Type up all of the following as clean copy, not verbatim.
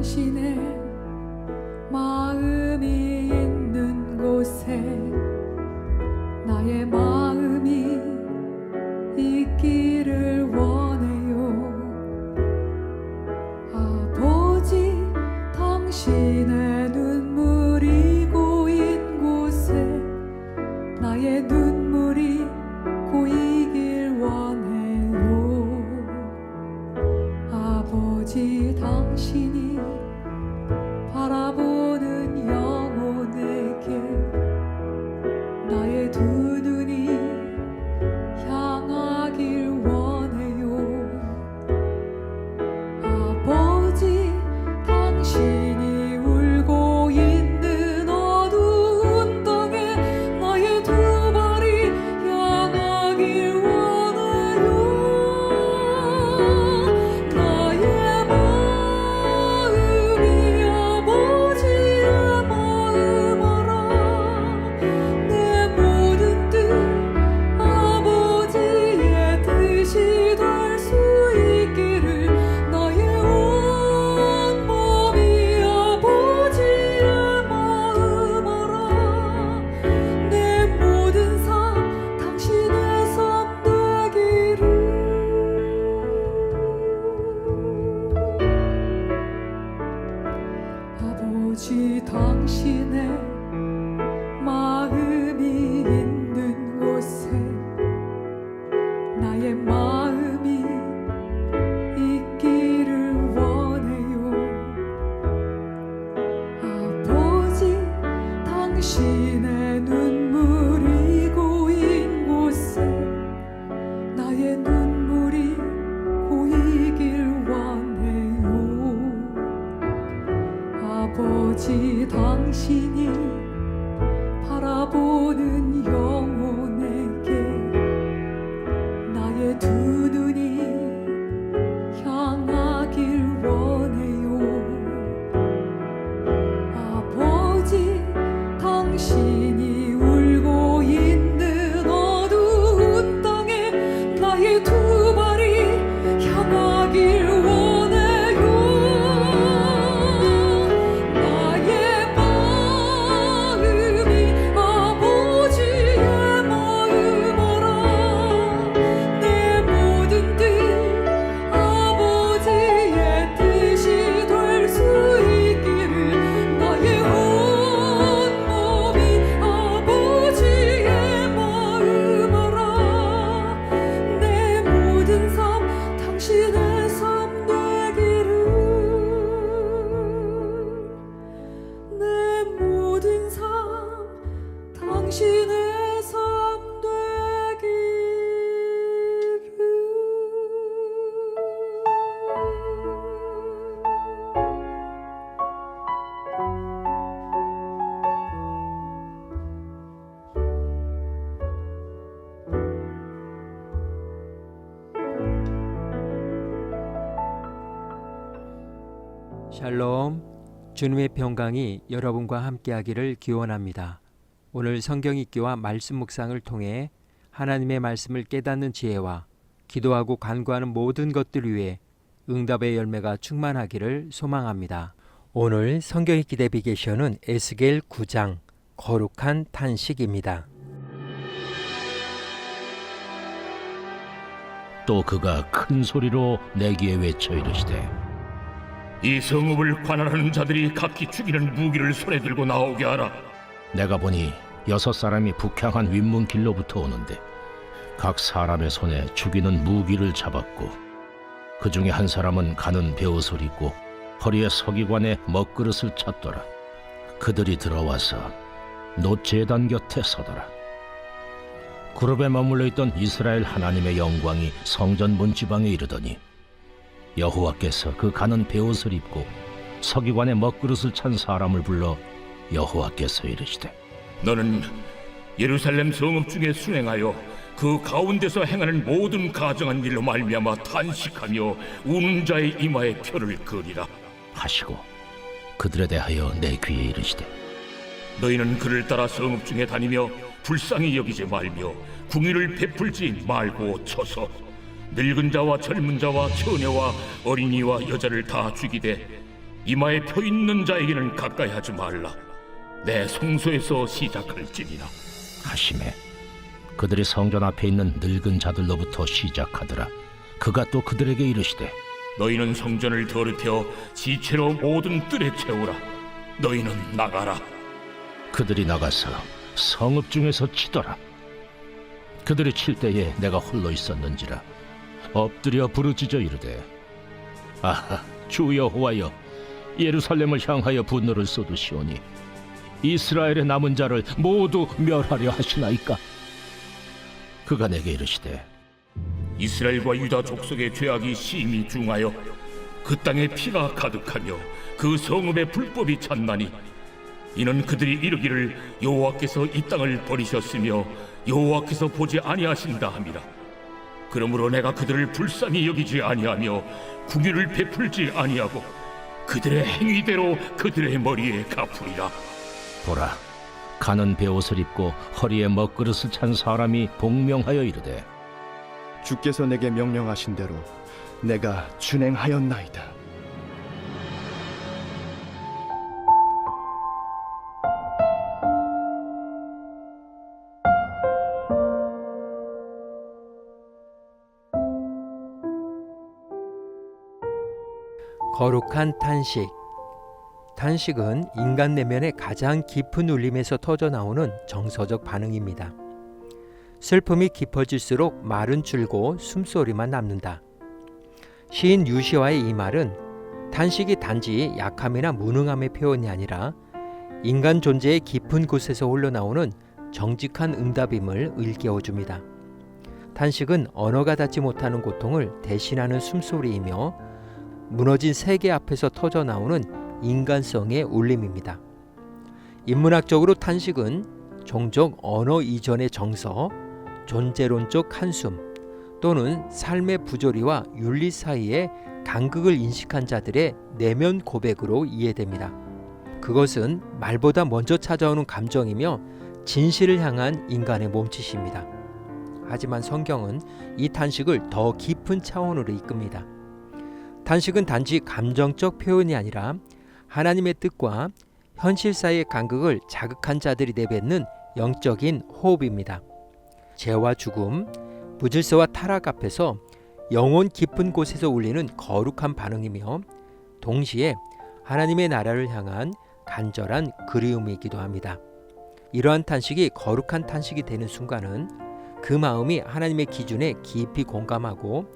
당신의 마음이 있는 곳에 나의 마음이 있기를 원해요. 아버지, 당신의 눈물이 고인 곳에 나의 눈물이 고이길 원해요. 아버지, 당신이 바라보는 영혼에게 나의 두 눈이 향하길 원해요. 아버지, 당신이 울고 있는 어두운 땅에 나의 두 발이 향하길 원해요. 나의 마음이 아버지의 마음 알아. 내 모든 뜻 아버지의 뜻이 될 수 있기를 나의 온 몸이 아버지의 마음 알아. 내 모든 삶 당신의 삶 되기를. 아버지, 당신의 마음이 있는 곳에 나의 마음이 있기를 원해요. 아버지, 당신의 눈물이 고인 곳에 나의 눈물이 고이길 원해요. 아버지, 당신이 바라보는 영혼에게 나의 두 눈이 향하길 원해요. 아버지, 당신이 울고 있는 어두운 땅에 나의 두 발이 향하길 원해요. 나의 마음이 아버지의 마음 알아. 내 모든 뜻 아버지의 뜻이 될 수 있기를 나의 온 몸이 아버지의 마음 알아. 내 모든 삶 당신의 삶 되기를. 내 모든 삶 당신의 삶 되기를. 샬롬, 주님의 평강이 여러분과 함께하기를 기원합니다. 오늘 성경 읽기와 말씀 묵상을 통해 하나님의 말씀을 깨닫는 지혜와 기도하고 간구하는 모든 것들 위해 응답의 열매가 충만하기를 소망합니다. 오늘 성경 읽기 내비게이션은 에스겔 9장 거룩한 탄식입니다. 또 그가 큰 소리로 내 귀에 외쳐 이르시되 이 성읍을 관할하는 자들이 각기 죽이는 무기를 손에 들고 나오게 하라. 내가 보니 6사람이 북향한 윗문길로부터 오는데 각 사람의 손에 죽이는 무기를 잡았고 그 중에 한 사람은 가는 베옷을 입고 허리에 서기관의 먹그릇을 찼더라. 그들이 들어와서 놋제단 곁에 서더라. 그룹에 머물러 있던 이스라엘 하나님의 영광이 성전 문지방에 이르더니 여호와께서 그 가는 베옷을 입고 서기관의 먹그릇을 찬 사람을 불러 여호와께서 이르시되 너는 예루살렘 성읍 중에 순행하여 그 가운데서 행하는 모든 가정한 일로 말미암아 탄식하며 우는 자의 이마에 표를 그리라 하시고 그들에 대하여 내 귀에 이르시되 너희는 그를 따라 성읍 중에 다니며 불쌍히 여기지 말며 궁의를 베풀지 말고 쳐서 늙은 자와 젊은 자와 처녀와 어린이와 여자를 다 죽이되 이마에 표 있는 자에게는 가까이 하지 말라. 내 성소에서 시작할지니라. 하심에 그들이 성전 앞에 있는 늙은 자들로부터 시작하더라. 그가 또 그들에게 이르시되 너희는 성전을 더럽혀 지체로 모든 뜰에 채우라. 너희는 나가라. 그들이 나가서 성읍 중에서 치더라. 그들이 칠 때에 내가 홀로 있었는지라 엎드려 부르짖어 이르되 아하 주 여호와여 예루살렘을 향하여 분노를 쏟으시오니 이스라엘의 남은 자를 모두 멸하려 하시나이까. 그가 내게 이르시되 이스라엘과 유다 족속의 죄악이 심히 중하여 그 땅에 피가 가득하며 그 성읍에 불법이 찼나니 이는 그들이 이르기를 여호와께서 이 땅을 버리셨으며 여호와께서 보지 아니하신다 함이라. 그러므로 내가 그들을 불쌍히 여기지 아니하며 궁유를 베풀지 아니하고 그들의 행위대로 그들의 머리에 갚으리라. 보라 가는 베옷을 입고 허리에 먹그릇을 찬 사람이 복명하여 이르되 주께서 내게 명령하신 대로 내가 준행하였나이다. 거룩한 탄식. 탄식은 인간 내면의 가장 깊은 울림에서 터져나오는 정서적 반응입니다. 슬픔이 깊어질수록 말은 줄고 숨소리만 남는다. 시인 유시화의 이 말은 탄식이 단지 약함이나 무능함의 표현이 아니라 인간 존재의 깊은 곳에서 흘러나오는 정직한 응답임을 일깨워줍니다. 탄식은 언어가 닿지 못하는 고통을 대신하는 숨소리이며 무너진 세계 앞에서 터져나오는 인간성의 울림입니다. 인문학적으로 탄식은 종종 언어 이전의 정서, 존재론적 한숨 또는 삶의 부조리와 윤리 사이의 간극을 인식한 자들의 내면 고백으로 이해됩니다. 그것은 말보다 먼저 찾아오는 감정이며 진실을 향한 인간의 몸짓입니다. 하지만 성경은 이 탄식을 더 깊은 차원으로 이끕니다. 탄식은 단지 감정적 표현이 아니라 하나님의 뜻과 현실 사이의 간극을 자극한 자들이 내뱉는 영적인 호흡입니다. 죄와 죽음, 무질서와 타락 앞에서 영혼 깊은 곳에서 울리는 거룩한 반응이며 동시에 하나님의 나라를 향한 간절한 그리움이기도 합니다. 이러한 탄식이 거룩한 탄식이 되는 순간은 그 마음이 하나님의 기준에 깊이 공감하고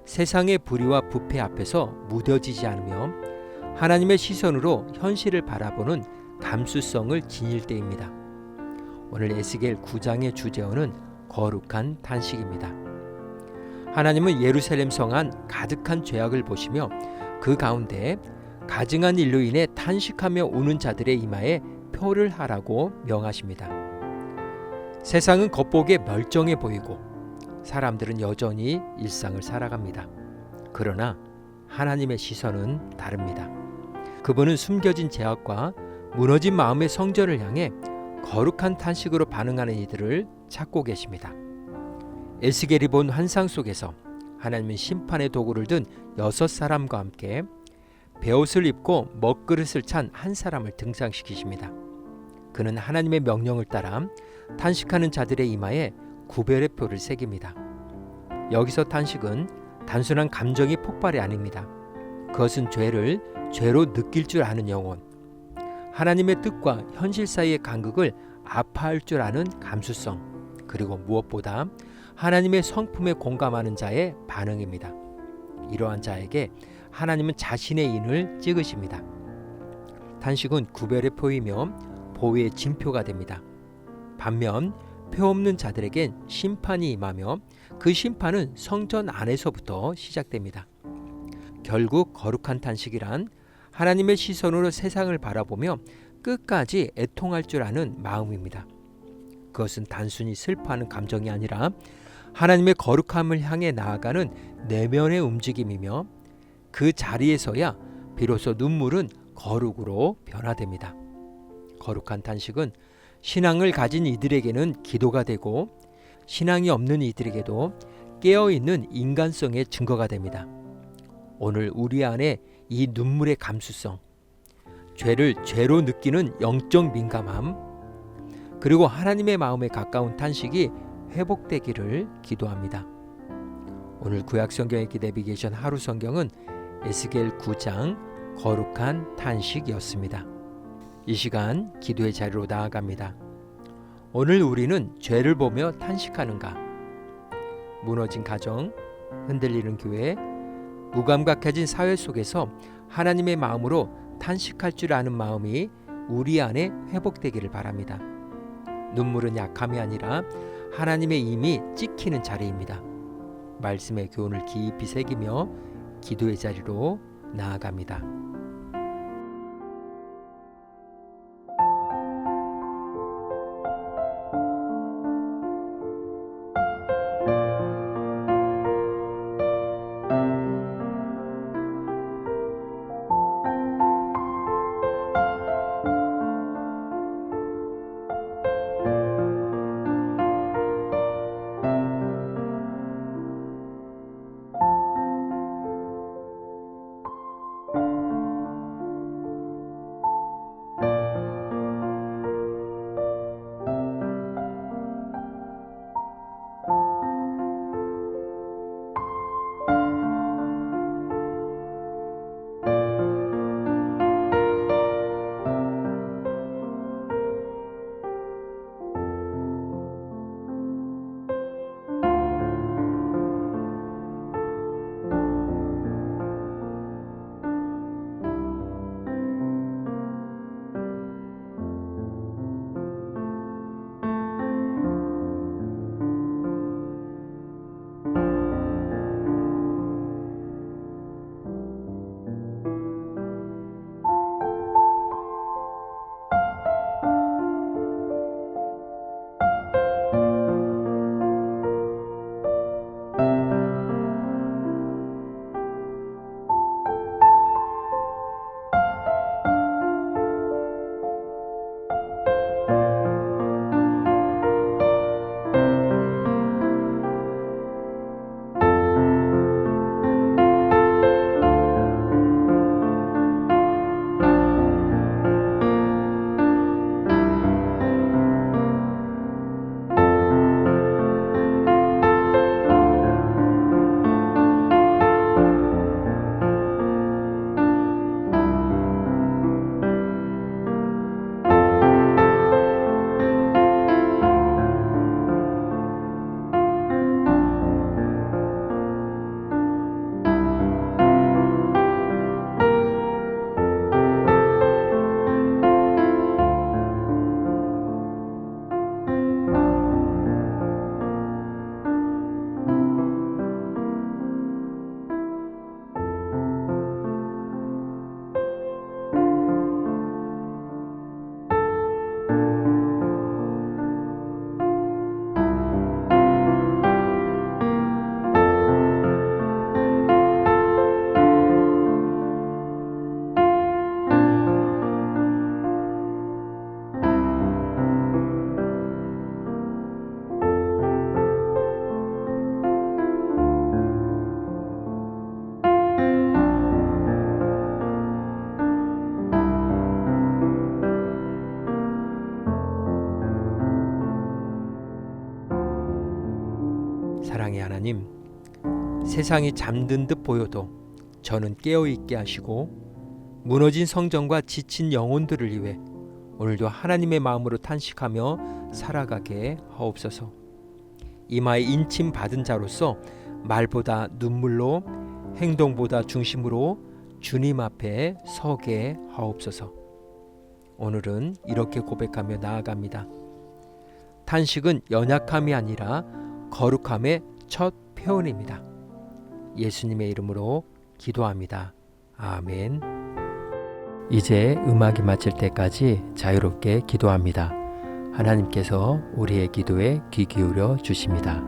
세상의 불의와 부패 앞에서 무뎌지지 않으며 하나님의 시선으로 현실을 바라보는 감수성을 지닐 때입니다. 오늘 에스겔 9장의 주제어는 거룩한 탄식입니다. 하나님은 예루살렘 성 안 가득한 죄악을 보시며 그 가운데 가증한 일로 인해 탄식하며 우는 자들의 이마에 표를 하라고 명하십니다. 세상은 겉보기에 멀쩡해 보이고 사람들은 여전히 일상을 살아갑니다. 그러나 하나님의 시선은 다릅니다. 그분은 숨겨진 죄악과 무너진 마음의 성전을 향해 거룩한 탄식으로 반응하는 이들을 찾고 계십니다. 에스겔이 본 환상 속에서 하나님은 심판의 도구를 든 6사람과 함께 베옷을 입고 먹그릇을 찬 한 사람을 등장시키십니다. 그는 하나님의 명령을 따라 탄식하는 자들의 이마에 구별의 표를 새깁니다. 여기서 탄식은 단순한 감정의 폭발이 아닙니다. 그것은 죄를 죄로 느낄 줄 아는 영혼, 하나님의 뜻과 현실 사이의 간극을 아파할 줄 아는 감수성, 그리고 무엇보다 하나님의 성품에 공감하는 자의 반응입니다. 이러한 자에게 하나님은 자신의 인을 찍으십니다. 탄식은 구별의 표이며 보위의 징표가 됩니다. 반면 표 없는 자들에겐 심판이 임하며 그 심판은 성전 안에서부터 시작됩니다. 결국 거룩한 탄식이란 하나님의 시선으로 세상을 바라보며 끝까지 애통할 줄 아는 마음입니다. 그것은 단순히 슬퍼하는 감정이 아니라 하나님의 거룩함을 향해 나아가는 내면의 움직임이며 그 자리에서야 비로소 눈물은 거룩으로 변화됩니다. 거룩한 탄식은 신앙을 가진 이들에게는 기도가 되고 신앙이 없는 이들에게도 깨어있는 인간성의 증거가 됩니다. 오늘 우리 안에 이 눈물의 감수성, 죄를 죄로 느끼는 영적 민감함, 그리고 하나님의 마음에 가까운 탄식이 회복되기를 기도합니다. 오늘 구약성경의 기내비게이션 하루 성경은 에스겔 9장 거룩한 탄식이었습니다. 이 시간 기도의 자리로 나아갑니다. 오늘 우리는 죄를 보며 탄식하는가? 무너진 가정, 흔들리는 교회, 무감각해진 사회 속에서 하나님의 마음으로 탄식할 줄 아는 마음이 우리 안에 회복되기를 바랍니다. 눈물은 약함이 아니라 하나님의 임이 찍히는 자리입니다. 말씀의 교훈을 깊이 새기며 기도의 자리로 나아갑니다. 사랑의 하나님, 세상이 잠든 듯 보여도 저는 깨어있게 하시고 무너진 성전과 지친 영혼들을 위해 오늘도 하나님의 마음으로 탄식하며 살아가게 하옵소서. 이마에 인침 받은 자로서 말보다 눈물로, 행동보다 중심으로 주님 앞에 서게 하옵소서. 오늘은 이렇게 고백하며 나아갑니다. 탄식은 연약함이 아니라 거룩함의 첫 표현입니다. 예수님의 이름으로 기도합니다. 아멘. 이제 음악이 마칠 때까지 자유롭게 기도합니다. 하나님께서 우리의 기도에 귀 기울여 주십니다.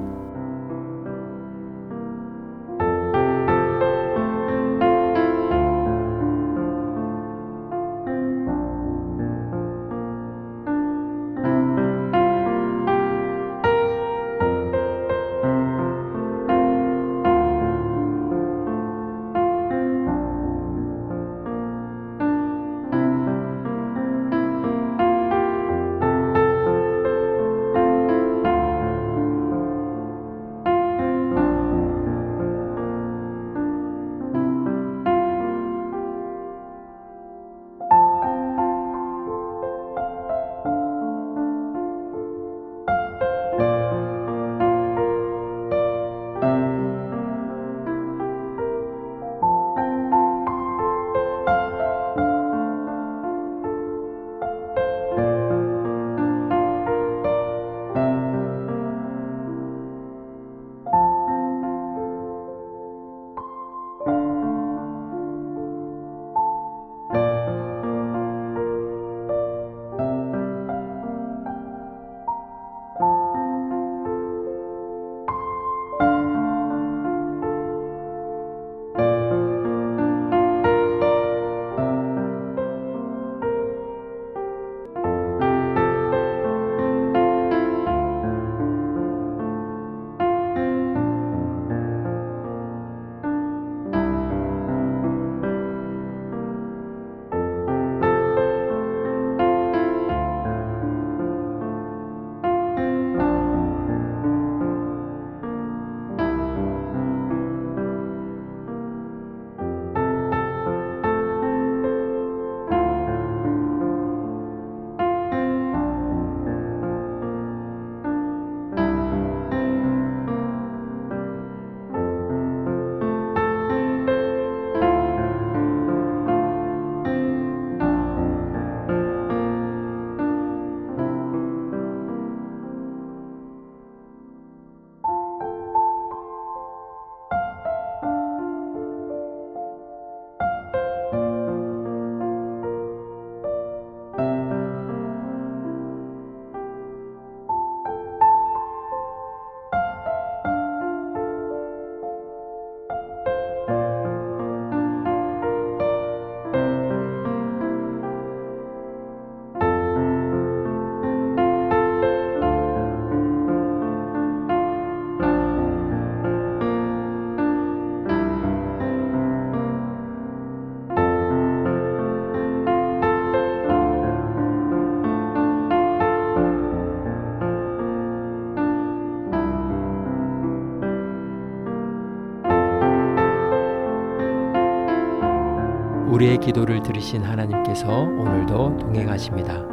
우리의 기도를 들으신 하나님께서 오늘도 동행하십니다.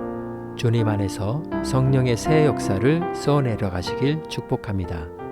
주님 안에서 성령의 새 역사를 쏘내려 가시길 축복합니다.